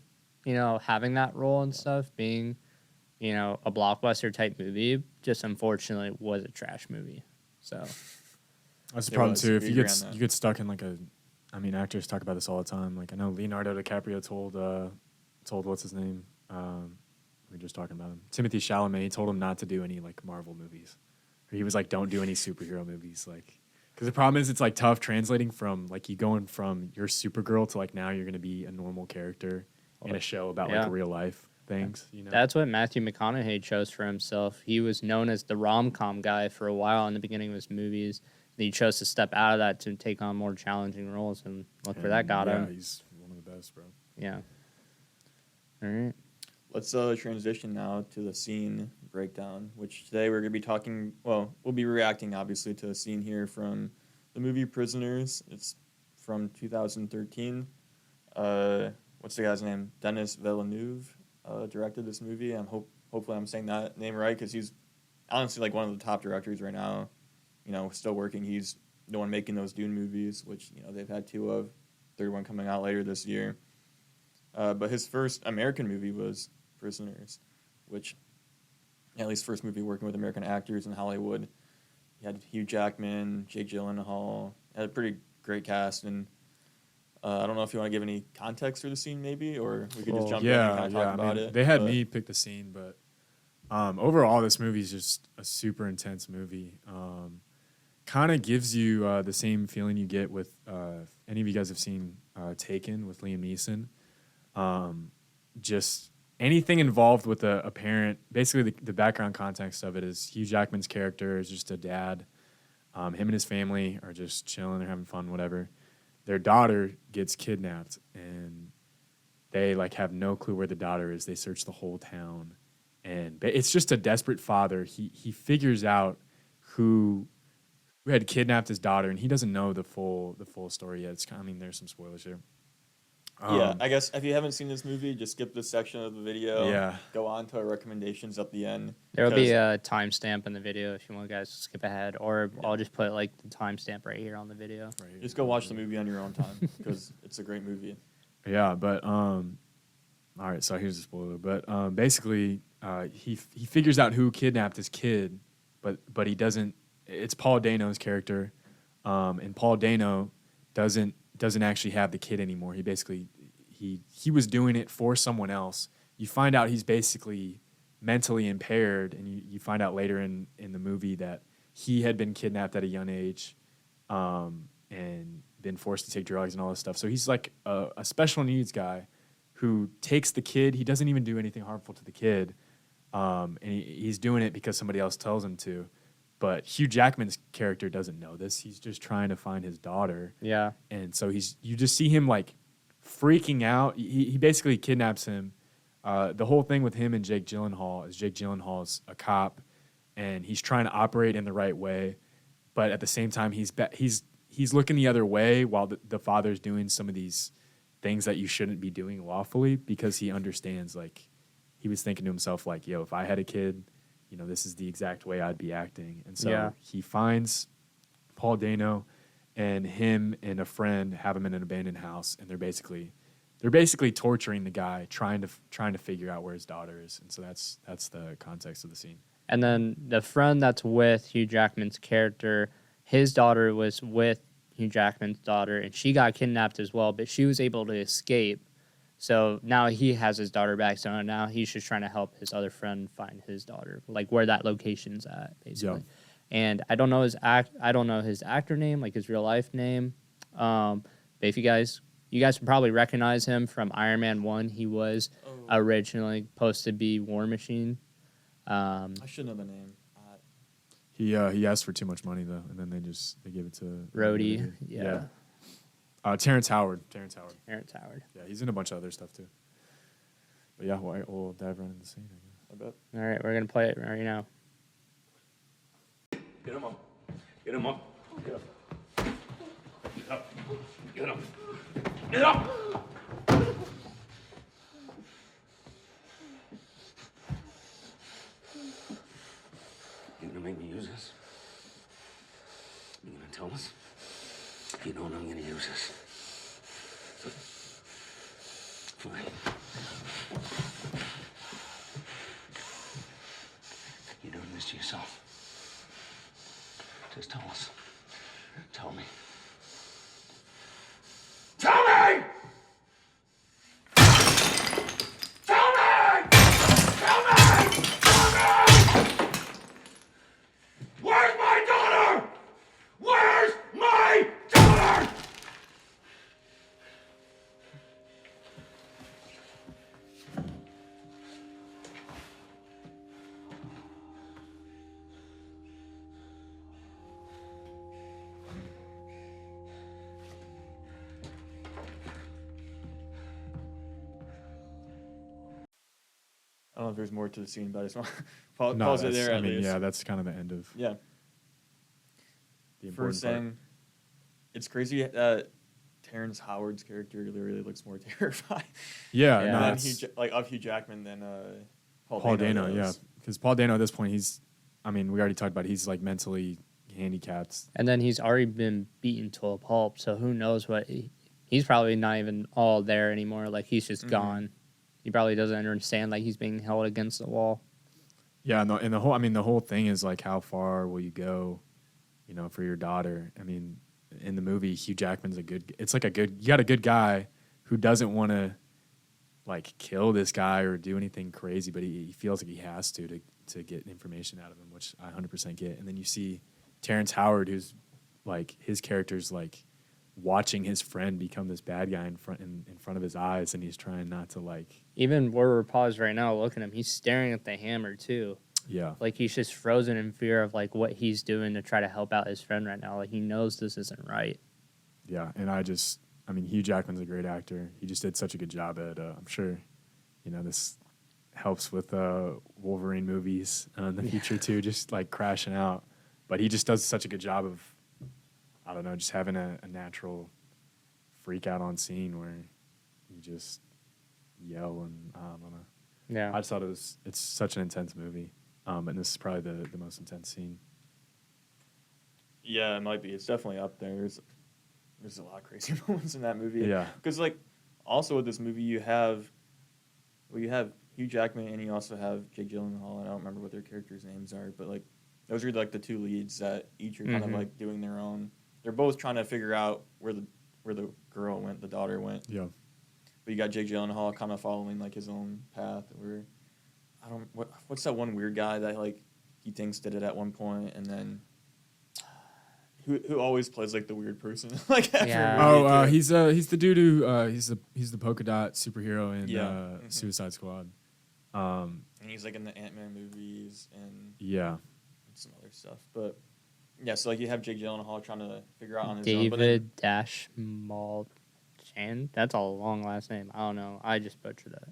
having that role and stuff, being, a blockbuster type movie. Just unfortunately was a trash movie. So that's the problem too. If you get stuck in like actors talk about this all the time. Like I know Leonardo DiCaprio told told what's his name. We were just talking about him. Timothy Chalamet. He told him not to do any like Marvel movies. Or he was like, don't do any superhero movies. Like, because the problem is it's like tough translating from like you going from your Supergirl to like now you're going to be a normal character in a show about like real life things. You know, that's what Matthew McConaughey chose for himself. He was known as the rom-com guy for a while in the beginning of his movies. And he chose to step out of that to take on more challenging roles, and look where that got him. Yeah, he's one of the best, bro. Yeah. All right. Let's transition now to the scene breakdown, which today we're going to be talking, well, we'll be reacting, obviously, to a scene here from the movie Prisoners. It's from 2013. What's the guy's name? Denis Villeneuve directed this movie. Hopefully I'm saying that name right, because he's honestly like one of the top directors right now. You know, still working. He's the one making those Dune movies, which, you know, they've had 2 of. Third one coming out later this year. But his first American movie was Prisoners, which, at least first movie working with American actors in Hollywood. He had Hugh Jackman, Jake Gyllenhaal. Had a pretty great cast, and I don't know if you want to give any context for the scene, maybe, or we could just jump in and kind of talk about it. They had me pick the scene, but overall, this movie is just a super intense movie. Kind of gives you the same feeling you get with any of you guys have seen Taken with Liam Neeson. Just anything involved with a parent. Basically, the background context of it is Hugh Jackman's character is just a dad. Him and his family are just chilling, they're having fun, whatever. Their daughter gets kidnapped, and they like have no clue where the daughter is. They search the whole town, and it's just a desperate father. He figures out who had kidnapped his daughter, and he doesn't know the full story yet. There's some spoilers here. Yeah, I guess if you haven't seen this movie, just skip this section of the video. Yeah. Go on to our recommendations at the end. There will be a timestamp in the video if you want guys to skip ahead, or I'll just put like the timestamp right here on the video. Right. Just go watch the movie on your own time, because it's a great movie. Yeah, but all right. So here's the spoiler. But basically, he figures out who kidnapped his kid, but he doesn't. It's Paul Dano's character, and Paul Dano doesn't actually have the kid anymore. He basically he was doing it for someone else. You find out he's basically mentally impaired, and you find out later in the movie that he had been kidnapped at a young age, and been forced to take drugs and all this stuff. So he's like a special needs guy who takes the kid. He doesn't even do anything harmful to the kid, and he's doing it because somebody else tells him to. But Hugh Jackman's character doesn't know this. He's just trying to find his daughter. Yeah. And so you just see him like freaking out. He basically kidnaps him. The whole thing with him and Jake Gyllenhaal is Jake Gyllenhaal's a cop, and he's trying to operate in the right way, but at the same time he's looking the other way while the father's doing some of these things that you shouldn't be doing lawfully, because he understands, like, he was thinking to himself like, yo, if I had a kid, you know, this is the exact way I'd be acting. And so he finds Paul Dano, and him and a friend have him in an abandoned house, and they're basically torturing the guy, trying to figure out where his daughter is. And so that's the context of the scene. And then the friend that's with Hugh Jackman's character, his daughter was with Hugh Jackman's daughter, and she got kidnapped as well, but she was able to escape. So now he has his daughter back. So now he's just trying to help his other friend find his daughter, like where that location's at, basically. Yep. And I don't know his actor name, like his real life name. But if you guys would probably recognize him from Iron Man 1. He was originally supposed to be War Machine. I should know the name. He asked for too much money though, and then they gave it to Rhodey. Yeah. Terrence Howard. Yeah, he's in a bunch of other stuff too. But yeah, we'll dive right into the scene, I bet. All right, we're gonna play it right now. Get him up. Get him up. Get up. Get up. Get up. Get up. You gonna make me use this? You gonna tell us? You know I'm gonna use this. Fine. You're doing this to yourself. Just tell us. Tell me. Tell me! don't know if there's more to the scene, but I just want to pause it there. I mean, yeah, that's kind of the end of. Yeah. The important First thing, it's crazy that Terrence Howard's character really looks more terrifying. Yeah, Yeah. no, than that's of Hugh Jackman than Paul Dano, does. yeah, because Paul Dano at this point, I mean, we already talked about he's like mentally handicapped. And then he's already been beaten to a pulp, so who knows what he's probably not even all there anymore. Like, he's just gone. He probably doesn't understand, like, he's being held against the wall. Yeah, and the whole thing is like, how far will you go, you know, for your daughter? I mean, in the movie, Hugh Jackman's you got a good guy who doesn't want to like kill this guy or do anything crazy, but he feels like he has to get information out of him, which I 100% get. And then you see Terrence Howard, who's like, his character's like watching his friend become this bad guy in front of his eyes, and he's trying not to like. Even where we're paused right now, look at him. He's staring at the hammer too. Yeah. Like, he's just frozen in fear of like what he's doing to try to help out his friend right now. Like, he knows this isn't right. Yeah, and I mean, Hugh Jackman's a great actor. He just did such a good job at. I'm sure, you know, this helps with Wolverine movies in the future too, just like crashing out. But he just does such a good job of, I don't know, just having a natural freak out on scene where you just yell and I don't know. Yeah. I just thought it's such an intense movie, and this is probably the most intense scene. Yeah, it might be. It's definitely up there. There's a lot of crazy moments in that movie. Yeah. Because, like, also with this movie, you have Hugh Jackman and you also have Jake Gyllenhaal, and I don't remember what their characters' names are, but, like, those are, like, the two leads that each are kind of, like, doing their own. They're both trying to figure out where the girl went, the daughter went. Yeah. But you got Jake Gyllenhaal kind of following, like, his own path, where, what's that one weird guy that, like, he thinks did it at one point, and then... Who always plays like the weird person? Like he's the dude who he's the polka dot superhero in Suicide Squad. And he's like in the Ant-Man movies and some other stuff. But yeah, so like you have Jake Gyllenhaal trying to figure out on his own. David Malchan. That's a long last name. I don't know. I just butchered that.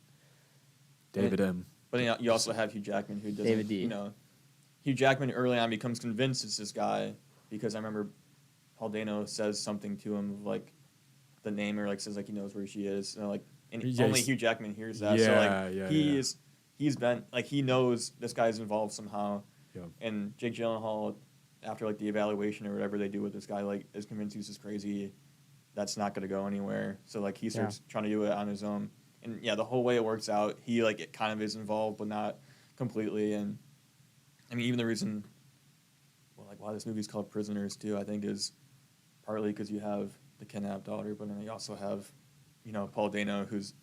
David M. But then you also have Hugh Jackman who doesn't. David D. You know, Hugh Jackman early on becomes convinced it's this guy. Because I remember Paul Dano says something to him of like the name or like says like he knows where she is. And like only Hugh Jackman hears that. He's been like he knows this guy's involved somehow. Yeah. And Jake Gyllenhaal, after like the evaluation or whatever they do with this guy, like is convinced he's just crazy. That's not gonna go anywhere. So like he starts trying to do it on his own. And yeah, the whole way it works out, he like it kind of is involved but not completely. And I mean even the reason like why this movie's called Prisoners too, I think is partly because you have the kidnapped daughter, but then you also have, you know, Paul Dano who's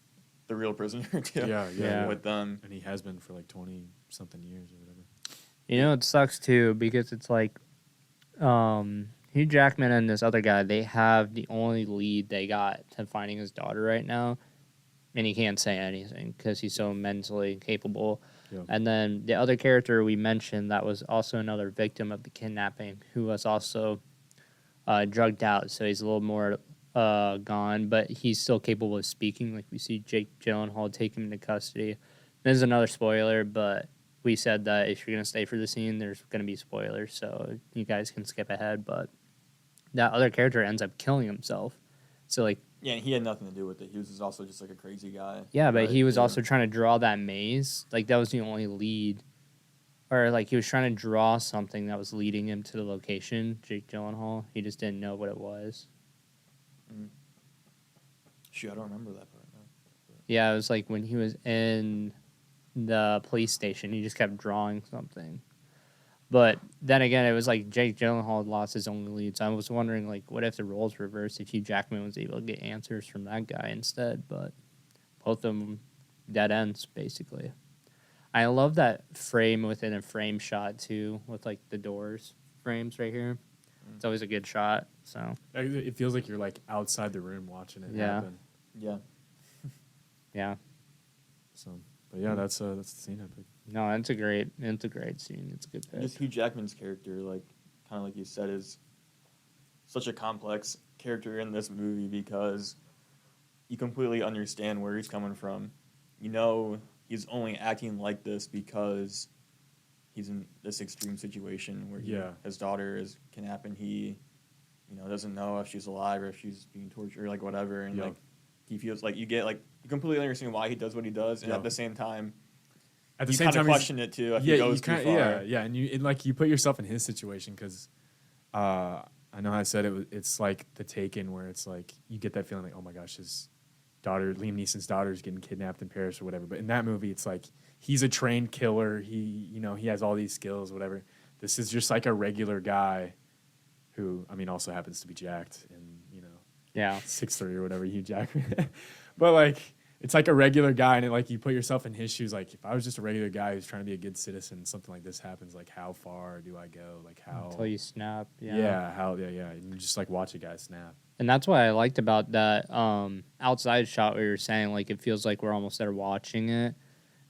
the real prisoner too. Yeah. With them, and he has been for like 20-something years or whatever. You know, it sucks too because it's like, Hugh Jackman and this other guy, they have the only lead they got to finding his daughter right now, and he can't say anything because he's so mentally capable. Yeah. And then the other character we mentioned that was also another victim of the kidnapping who was also drugged out, so he's a little more gone, but he's still capable of speaking. Like we see Jake Gyllenhaal take him into custody. This is another spoiler, but we said that if you're going to stay for the scene, there's going to be spoilers, so you guys can skip ahead, but that other character ends up killing himself. So, like... Yeah, and he had nothing to do with it. He was also just, like, a crazy guy. Yeah, but he was also trying to draw that maze. Like, that was the only lead. Or, like, he was trying to draw something that was leading him to the location, Jake Gyllenhaal. He just didn't know what it was. Mm. Shoot, I don't remember that part now. Yeah, it was, like, when he was in the police station, he just kept drawing something. But then again, it was like Jake Gyllenhaal lost his only lead. So I was wondering, like, what if the roles reversed if Hugh Jackman was able to get answers from that guy instead? But both of them dead ends, basically. I love that frame within a frame shot, too, with, like, the doors frames right here. It's always a good shot, so. It feels like you're, like, outside the room watching it happen. Yeah. Yeah. So, but yeah, that's the scene I picked. No, it's a great scene. It's a good pick. Just Hugh Jackman's character, like kind of like you said, is such a complex character in this movie because you completely understand where he's coming from. You know he's only acting like this because he's in this extreme situation where his daughter is kidnapped and he, doesn't know if she's alive or if she's being tortured or like whatever, and like he feels like you completely understand why he does what he does, and at the same time. You kind of question it too if he goes too far. Yeah, and you put yourself in his situation because I know I said it's like The Taken, where it's like you get that feeling like, oh my gosh, his daughter, Liam Neeson's daughter, is getting kidnapped in Paris or whatever. But in that movie, it's like he's a trained killer. He has all these skills, whatever. This is just like a regular guy who, also happens to be jacked and 6'3" or whatever, Hugh Jackman. But like. It's like a regular guy, and you put yourself in his shoes. Like, if I was just a regular guy who's trying to be a good citizen, something like this happens. Like, how far do I go? Like, how until you snap? Yeah. And you just watch a guy snap. And that's what I liked about that outside shot where you're saying like it feels like we're almost there watching it,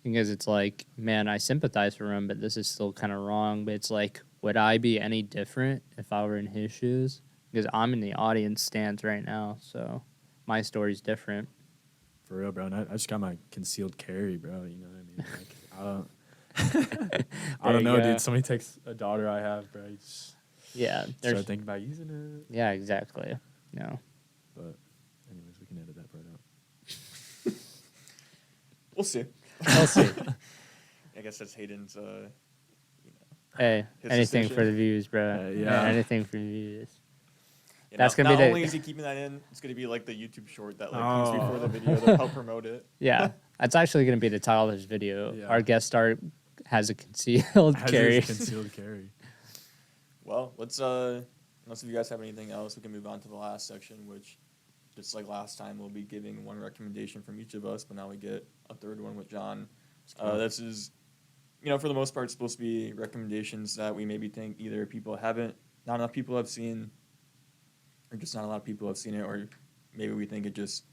because it's like, man, I sympathize for him, but this is still kind of wrong. But it's like, would I be any different if I were in his shoes? Because I'm in the audience stands right now, so my story's different. For real, bro. And I just got my concealed carry, bro. You know what I mean? Like, I don't know, dude. Somebody takes a daughter I have, bro. You just start thinking about using it. Yeah, exactly. No. But, anyways, we can edit that part out. We'll see. We'll see. I guess that's Hayden's, Hey, anything decision. For the views, bro. Yeah. Anything for the views. That's gonna be not only is he keeping that in, it's gonna be like the YouTube short that comes before the video to help promote it. Yeah, that's actually gonna be the title of this video. Yeah. Our guest star has a concealed carry. Well, let's unless if you guys have anything else, we can move on to the last section, which just like last time we'll be giving one recommendation from each of us, but now we get a third one with John. This is, for the most part, supposed to be recommendations that we maybe think either not enough people have seen. Or just not a lot of people have seen it, or maybe we think it just,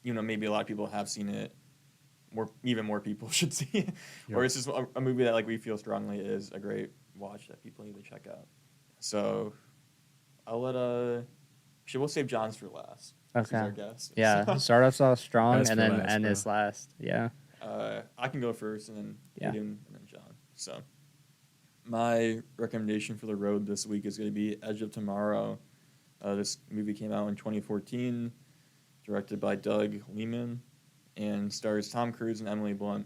maybe a lot of people have seen it, even more people should see it. Yep. Or it's just a movie that we feel strongly is a great watch that people need to check out. So I'll we'll save John's for last. Okay. He's our guest. Yeah, start us off strong and then end his last. Yeah. I can go first and then Hayden and then John. So my recommendation for the road this week is going to be Edge of Tomorrow. This movie came out in 2014, directed by Doug Liman, and stars Tom Cruise and Emily Blunt.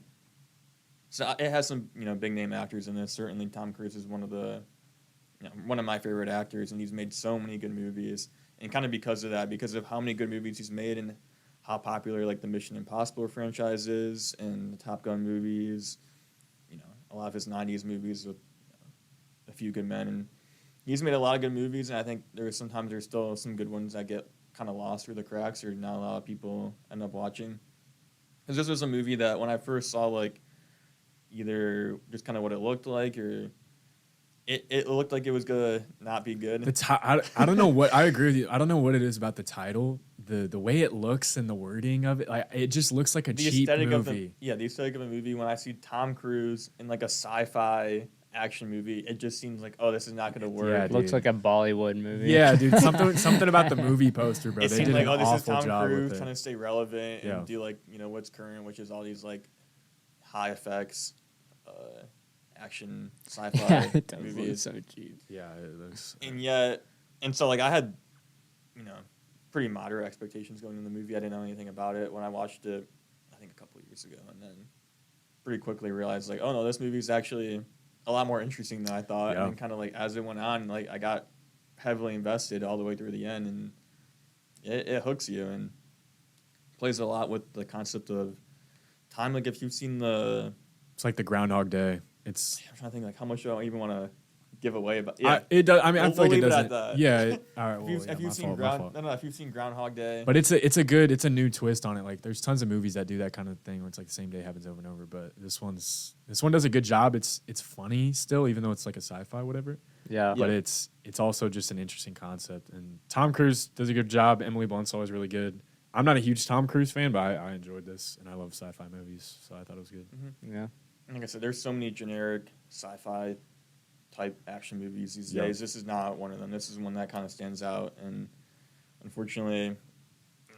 So it has some, big name actors in this. Certainly, Tom Cruise is one of my favorite actors, and he's made so many good movies. And kind of because of that, because of how many good movies he's made and how popular the Mission Impossible franchise is, and the Top Gun movies, a lot of his 90s movies with A Few Good Men, and he's made a lot of good movies, and I think there's still some good ones that get kind of lost through the cracks or not a lot of people end up watching. Because this was a movie that when I first saw, either just kind of what it looked like or it looked like it was going to not be good. I don't know what, I agree with you. I don't know what it is about the title, the way it looks and the wording of it. It just looks like a cheap movie. The aesthetic of a movie, when I see Tom Cruise in a sci-fi action movie, it just seems like, oh, this is not going to work. Yeah, it looks like a Bollywood movie. Yeah, dude, something about the movie poster, bro. It they seemed did like, an awful this is Tom job Cruise with trying to stay relevant and do what's current, which is all these high effects action sci-fi movies. So cheap. Yeah, it looks. And so I had pretty moderate expectations going into the movie. I didn't know anything about it when I watched it, I think a couple of years ago, and then pretty quickly realized oh no, this movie's actually a lot more interesting than I thought. Yeah. And kind of as it went on, I got heavily invested all the way through the end, and it hooks you and plays a lot with the concept of time. If you've seen it's like the Groundhog Day. I'm trying to think how much do I even want to give away about. Yeah, it does. I mean, I feel like it doesn't. Yeah. All right. If you've seen Groundhog Day, but it's a new twist on it. There's tons of movies that do that kind of thing where it's the same day happens over and over. But this one does a good job. It's funny still, even though it's a sci-fi whatever. Yeah. But it's also just an interesting concept. And Tom Cruise does a good job. Emily Blunt's always really good. I'm not a huge Tom Cruise fan, but I enjoyed this, and I love sci-fi movies, so I thought it was good. Mm-hmm. Yeah. Like I said, there's so many generic sci-fi type action movies these days. This is not one of them. This is one that kind of stands out, and unfortunately,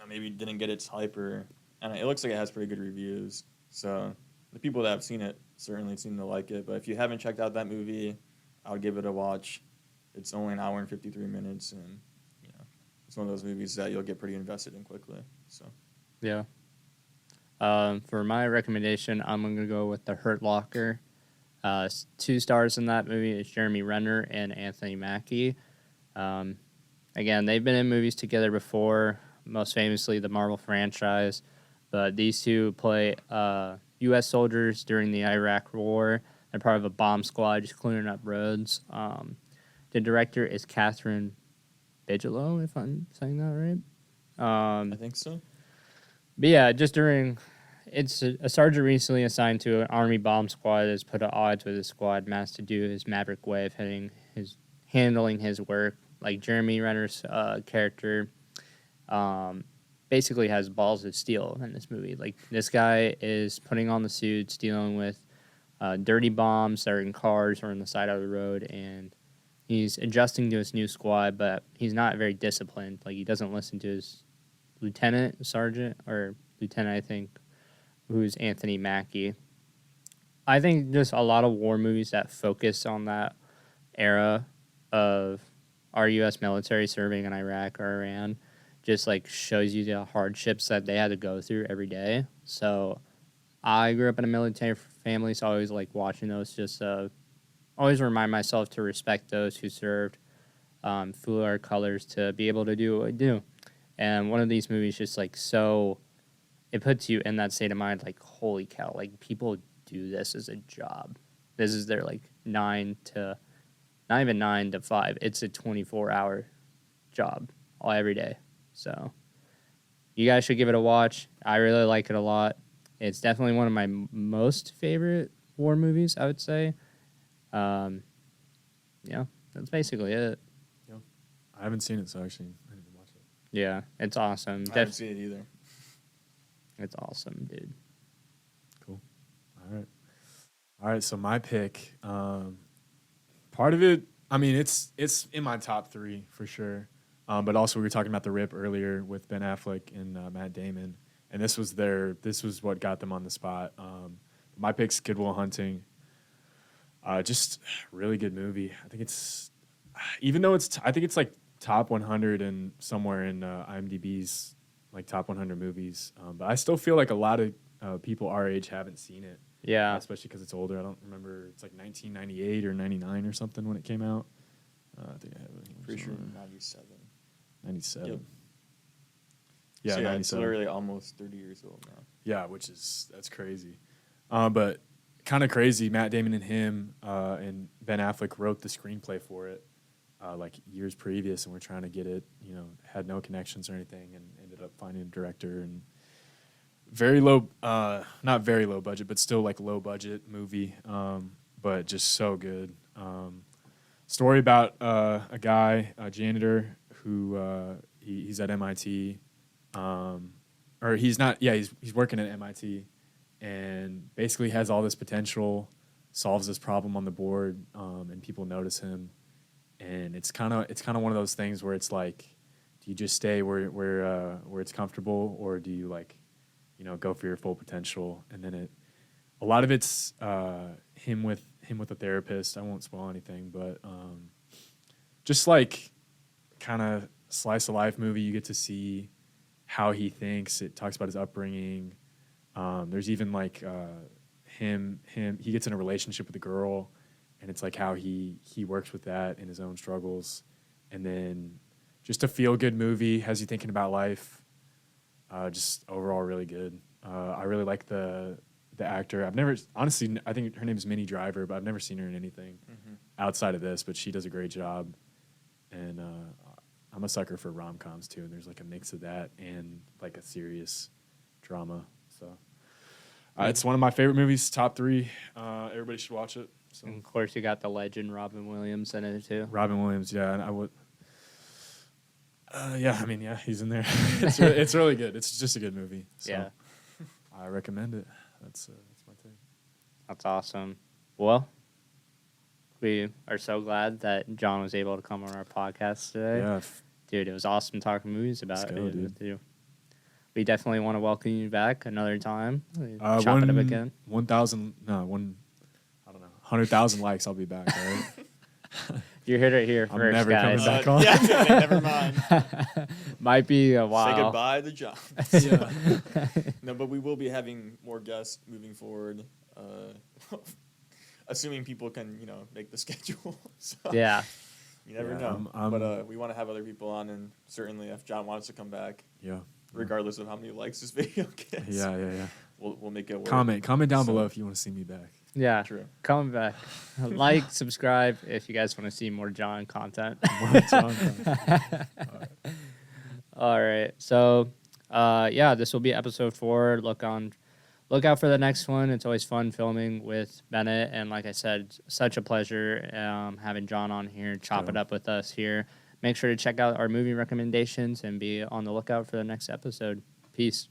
maybe didn't get its hype, and it looks like it has pretty good reviews. So the people that have seen it certainly seem to like it. But if you haven't checked out that movie, I would give it a watch. It's only an hour and 53 minutes, and it's one of those movies that you'll get pretty invested in quickly. So yeah. For my recommendation, I'm going to go with The Hurt Locker. 2 stars in that movie is Jeremy Renner and Anthony Mackie. Again, they've been in movies together before, most famously the Marvel franchise. But these two play U.S. soldiers during the Iraq War. They're part of a bomb squad just clearing up roads. The director is Catherine Bigelow, if I'm saying that right. I think so. But yeah, it's a sergeant recently assigned to an army bomb squad that's put at odds with his squad masked to do his maverick way of handling his work. Like Jeremy Renner's character basically has balls of steel in this movie. Like, this guy is putting on the suits, dealing with dirty bombs that are in cars or on the side of the road, and he's adjusting to his new squad, but he's not very disciplined. Like, he doesn't listen to his lieutenant, I think, who's Anthony Mackie. I think just a lot of war movies that focus on that era of our U.S. military serving in Iraq or Iran just, like, shows you the hardships that they had to go through every day. So I grew up in a military family, so I always like watching those. Just always remind myself to respect those who served, flew our colors to be able to do what we do. And one of these movies just, like, so it puts you in that state of mind, like, holy cow, like, people do this as a job. This is their, like, not even 9 to 5. It's a 24-hour job every day. So you guys should give it a watch. I really like it a lot. It's definitely one of my most favorite war movies, I would say. Yeah, that's basically it. Yeah. I haven't seen it, so actually I need to watch it. Yeah, it's awesome. I haven't seen it either. It's awesome, dude. Cool. All right, so my pick, part of it, I mean, it's in my top 3 for sure. But also we were talking about The Rip earlier with Ben Affleck and Matt Damon, and this was what got them on the spot. My pick's Good Will Hunting. Just really good movie. I think I think it's like top 100 and somewhere in IMDb's like top 100 movies. But I still feel like a lot of people our age haven't seen it. Yeah. Especially because it's older. I don't remember. It's like 1998 or 99 or something when it came out. I think I have it here. Pretty sure 97. 97. Yep. Yeah, so 97. It's literally almost 30 years old now. Yeah, that's crazy. But kind of crazy, Matt Damon and him and Ben Affleck wrote the screenplay for it like years previous, and we're trying to get it, had no connections or anything, and ended up finding a director, and very low, not very low budget, but still like low budget movie, but just so good. Story about a guy, a janitor, who he's at MIT, or he's not. Yeah, he's working at MIT, and basically has all this potential, solves this problem on the board, and people notice him, and it's kind of one of those things where it's like, do you just stay where it's comfortable, or do you go for your full potential? And then a lot of it's him with a therapist. I won't spoil anything, but just like kind of slice of life movie. You get to see how he thinks. It talks about his upbringing. There's even like him. He gets in a relationship with a girl, and it's like how he works with that and his own struggles. And then just a feel good movie, has you thinking about life. Just overall really good. I really like the actor. Honestly, I think her name is Minnie Driver, but I've never seen her in anything outside of this, but she does a great job. And I'm a sucker for rom-coms too, and there's like a mix of that and like a serious drama. So it's one of my favorite movies, top 3. Everybody should watch it. So. And of course, you got the legend Robin Williams in it too. Robin Williams, yeah, and I would. Yeah, he's in there. It's really good. It's just a good movie. So yeah, I recommend it. That's my take. That's awesome. Well, we are so glad that John was able to come on our podcast today. Yeah, dude, it was awesome talking movies about Let's it go, dude. with you. we definitely want to welcome you back another time. Chop it up again. 100,000 likes, I'll be back, all right? You heard it here I'm first, never guys. coming back on. Yeah, never mind. Might be a while. Say goodbye to John. Yeah. No, but we will be having more guests moving forward. Assuming people can, make the schedule. So, Yeah. You never know. But we want to have other people on, and certainly if John wants to come back, regardless of how many likes this video gets. Yeah. We'll make it work. Comment down below if you want to see me back. Yeah. True. Come back. Like, subscribe if you guys want to see more John content. All right. So, this will be episode 4. Look out for the next one. It's always fun filming with Bennett, and like I said, such a pleasure having John on here, chop it up with us here. Make sure to check out our movie recommendations and be on the lookout for the next episode. Peace.